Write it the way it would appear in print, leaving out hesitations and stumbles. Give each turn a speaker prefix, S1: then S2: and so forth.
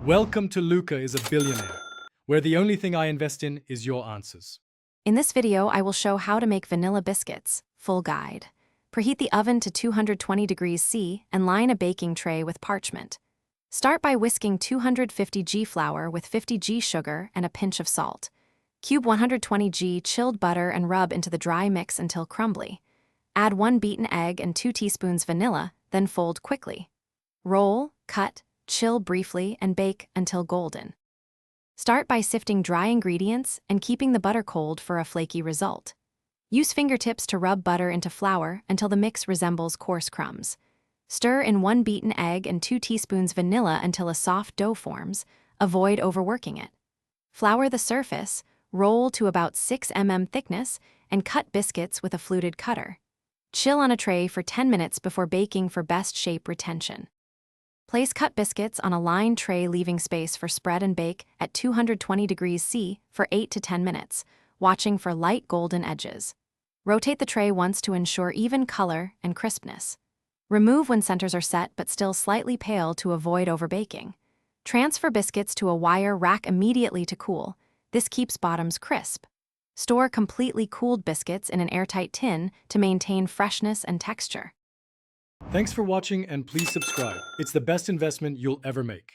S1: Welcome to Luca is a Billionaire, where the only thing I invest in is your answers.
S2: In this video, I will show how to make vanilla biscuits, full guide. Preheat the oven to 220 degrees C and line a baking tray with parchment. Start by whisking 250 g flour with 50 g sugar and a pinch of salt. Cube 120 g chilled butter and rub into the dry mix until crumbly. Add 1 beaten egg and 2 teaspoons vanilla, then fold quickly. Roll, cut, chill briefly, and bake until golden. Start by sifting dry ingredients and keeping the butter cold for a flaky result. Use fingertips to rub butter into flour until the mix resembles coarse crumbs. Stir in 1 beaten egg and 2 teaspoons vanilla until a soft dough forms. Avoid overworking it. Flour the surface, roll to about 6 mm thickness, and cut biscuits with a fluted cutter. Chill on a tray for 10 minutes before baking for best shape retention. Place cut biscuits on a lined tray, leaving space for spread and bake at 220 degrees C for 8 to 10 minutes, watching for light golden edges. Rotate the tray once to ensure even color and crispness. Remove when centers are set but still slightly pale to avoid overbaking. Transfer biscuits to a wire rack immediately to cool. This keeps bottoms crisp. Store completely cooled biscuits in an airtight tin to maintain freshness and texture.
S1: Thanks for watching and please subscribe. It's the best investment you'll ever make.